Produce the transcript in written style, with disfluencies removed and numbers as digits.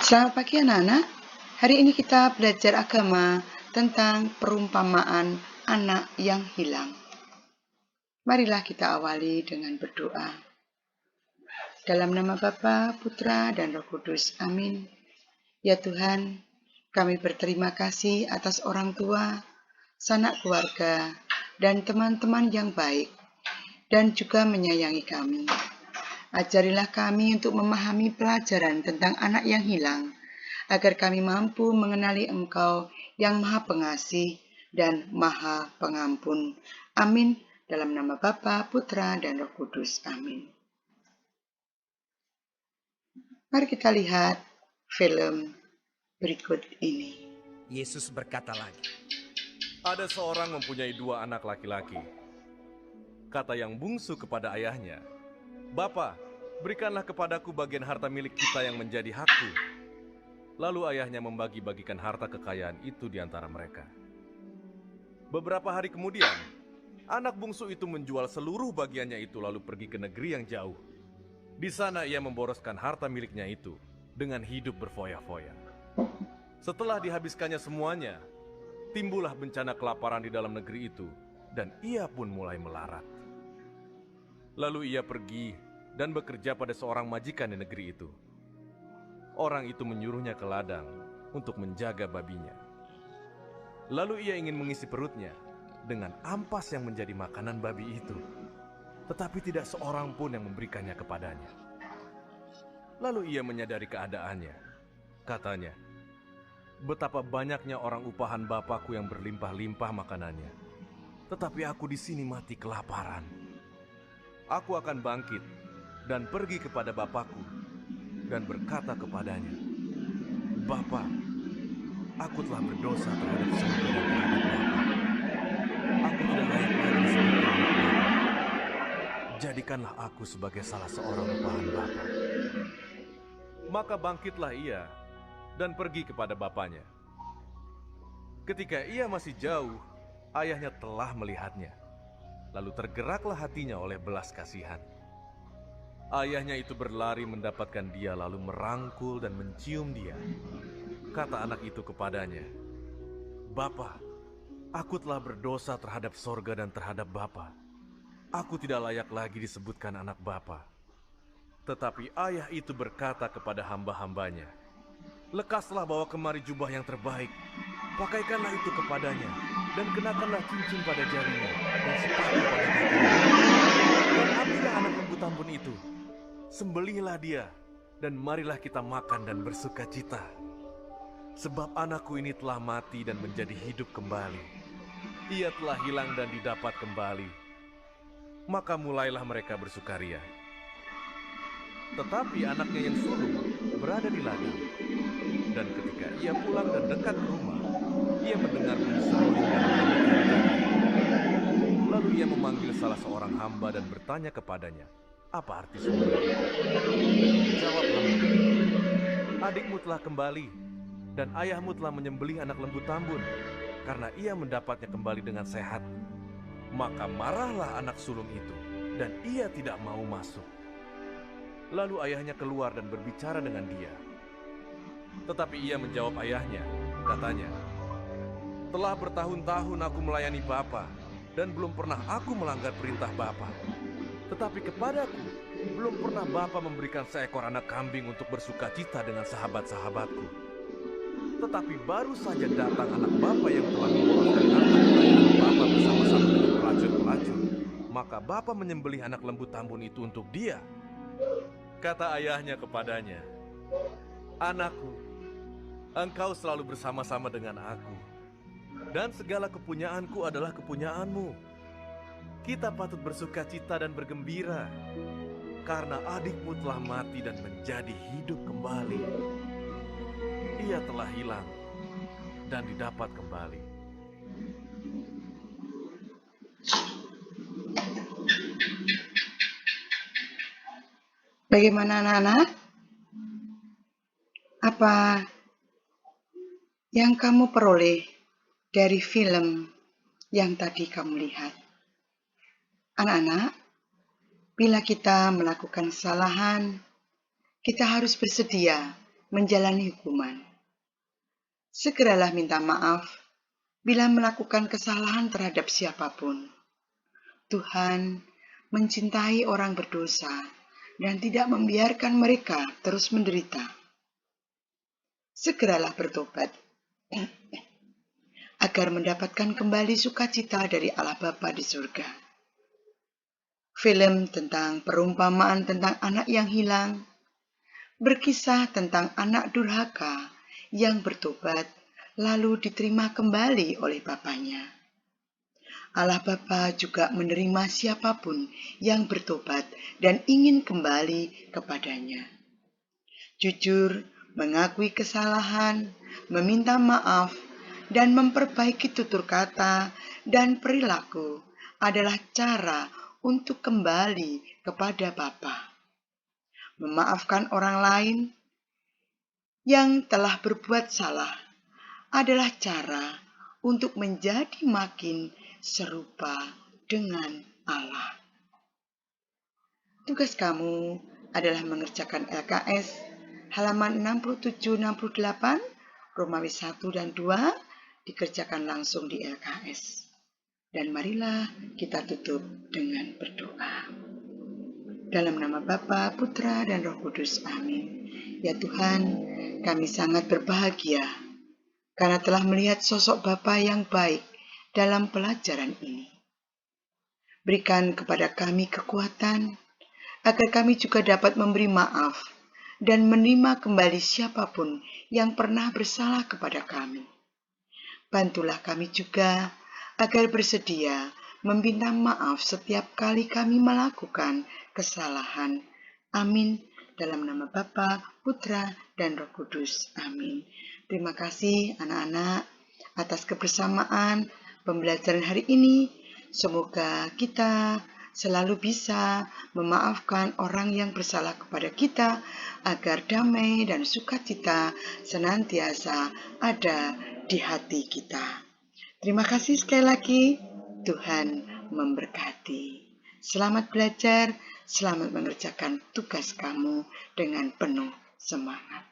Selamat pagi anak-anak. Hari ini kita belajar agama tentang perumpamaan anak yang hilang. Marilah kita awali dengan berdoa. Dalam nama Bapa, Putra, dan Roh Kudus. Amin. Ya Tuhan, kami berterima kasih atas orang tua, sanak keluarga, dan teman-teman yang baik, dan juga menyayangi kami. Ajarilah kami untuk memahami pelajaran tentang anak yang hilang, agar kami mampu mengenali Engkau yang Maha Pengasih dan Maha Pengampun. Amin. Dalam nama Bapa, Putra, dan Roh Kudus. Amin. Mari kita lihat film berikut ini. Yesus berkata lagi, Ada seorang mempunyai 2 anak laki-laki. Kata yang bungsu kepada ayahnya, "Bapa, berikanlah kepadaku bagian harta milik kita yang menjadi hakku." Lalu ayahnya membagi-bagikan harta kekayaan itu di antara mereka. Beberapa hari kemudian, anak bungsu itu menjual seluruh bagiannya itu lalu pergi ke negeri yang jauh. Di sana ia memboroskan harta miliknya itu dengan hidup berfoya-foya. Setelah dihabiskannya semuanya, timbullah bencana kelaparan di dalam negeri itu, dan ia pun mulai melarat. Lalu ia pergi dan bekerja pada seorang majikan di negeri itu. Orang itu menyuruhnya ke ladang untuk menjaga babinya. Lalu ia ingin mengisi perutnya dengan ampas yang menjadi makanan babi itu, tetapi tidak seorang pun yang memberikannya kepadanya. Lalu ia menyadari keadaannya. Katanya, "Betapa banyaknya orang upahan Bapakku yang berlimpah-limpah makanannya, tetapi aku di sini mati kelaparan. Aku akan bangkit dan pergi kepada Bapakku dan berkata kepadanya, Bapa, aku telah berdosa terhadap surga dan terhadap Bapa. Aku tidak layak lagi disebut anak Bapa. Jadikanlah aku sebagai salah seorang upahan Bapa." Maka bangkitlah ia dan pergi kepada bapanya. Ketika ia masih jauh, ayahnya telah melihatnya. Lalu tergeraklah hatinya oleh belas kasihan. Ayahnya itu berlari mendapatkan dia lalu merangkul dan mencium dia. Kata anak itu kepadanya, "Bapa, aku telah berdosa terhadap sorga dan terhadap Bapa. Aku tidak layak lagi disebutkan anak Bapa." Tetapi ayah itu berkata kepada hamba-hambanya, "Lekaslah bawa kemari jubah yang terbaik, pakaikanlah itu kepadanya, dan kenakanlah cincin pada jarinya, dan sepatu pada kakinya. Dan ambillah anak lembu tambun itu, sembelihlah dia, dan marilah kita makan dan bersuka cita. Sebab anakku ini telah mati dan menjadi hidup kembali. Ia telah hilang dan didapat kembali." Maka mulailah mereka bersukaria. Tetapi anaknya yang sulung berada di ladang. Dan ketika ia pulang dan dekat ke rumah, ia mendengar bunyi seruling dan bunyi jari-jari. Lalu ia memanggil salah seorang hamba dan bertanya kepadanya, "Apa arti seruling itu?" Jawab hamba itu, "Adikmu telah kembali, dan ayahmu telah menyembelih anak lembu tambun, karena ia mendapatnya kembali dengan sehat." Maka marahlah anak sulung itu, dan ia tidak mau masuk. Lalu ayahnya keluar dan berbicara dengan dia. Tetapi ia menjawab ayahnya, katanya, "Telah bertahun-tahun aku melayani Bapa, dan belum pernah aku melanggar perintah Bapa. Tetapi kepadaku, belum pernah Bapa memberikan seekor anak kambing untuk bersuka cita dengan sahabat-sahabatku. Tetapi baru saja datang anak Bapa yang telah memboroskan harta kekayaan Bapa bersama-sama dengan pelacur-pelacur. Maka Bapa menyembelih anak lembu tambun itu untuk dia." Kata ayahnya kepadanya, "Anakku, engkau selalu bersama-sama dengan aku, dan segala kepunyaanku adalah kepunyaanmu. Kita patut bersuka cita dan bergembira, karena adikmu telah mati dan menjadi hidup kembali. Ia telah hilang dan didapat kembali." Bagaimana anak-anak? Apa yang kamu peroleh dari film yang tadi kamu lihat? Anak-anak, bila kita melakukan kesalahan, kita harus bersedia menjalani hukuman. Segeralah minta maaf bila melakukan kesalahan terhadap siapapun. Tuhan mencintai orang berdosa dan tidak membiarkan mereka terus menderita. Segeralah bertobat agar mendapatkan kembali sukacita dari Allah Bapa di surga. Film tentang perumpamaan tentang anak yang hilang berkisah tentang anak durhaka yang bertobat lalu diterima kembali oleh bapaknya. Allah Bapa juga menerima siapapun yang bertobat dan ingin kembali kepadanya. Jujur, mengakui kesalahan, meminta maaf, dan memperbaiki tutur kata dan perilaku adalah cara untuk kembali kepada Bapa. Memaafkan orang lain yang telah berbuat salah adalah cara untuk menjadi makin serupa dengan Allah. Tugas kamu adalah mengerjakan LKS halaman 67-68, Romawi 1 dan 2 dikerjakan langsung di LKS. Dan marilah kita tutup dengan berdoa. Dalam nama Bapa, Putra, dan Roh Kudus. Amin. Ya Tuhan, kami sangat berbahagia karena telah melihat sosok Bapa yang baik dalam pelajaran ini. Berikan kepada kami kekuatan agar kami juga dapat memberi maaf dan menerima kembali siapapun yang pernah bersalah kepada kami. Bantulah kami juga agar bersedia meminta maaf setiap kali kami melakukan kesalahan. Amin. Dalam nama Bapa, Putra, dan Roh Kudus. Amin. Terima kasih anak-anak atas kebersamaan pembelajaran hari ini. Semoga kita selalu bisa memaafkan orang yang bersalah kepada kita agar damai dan sukacita senantiasa ada di hati kita. Terima kasih sekali lagi. Tuhan memberkati. Selamat belajar, selamat mengerjakan tugas kamu dengan penuh semangat.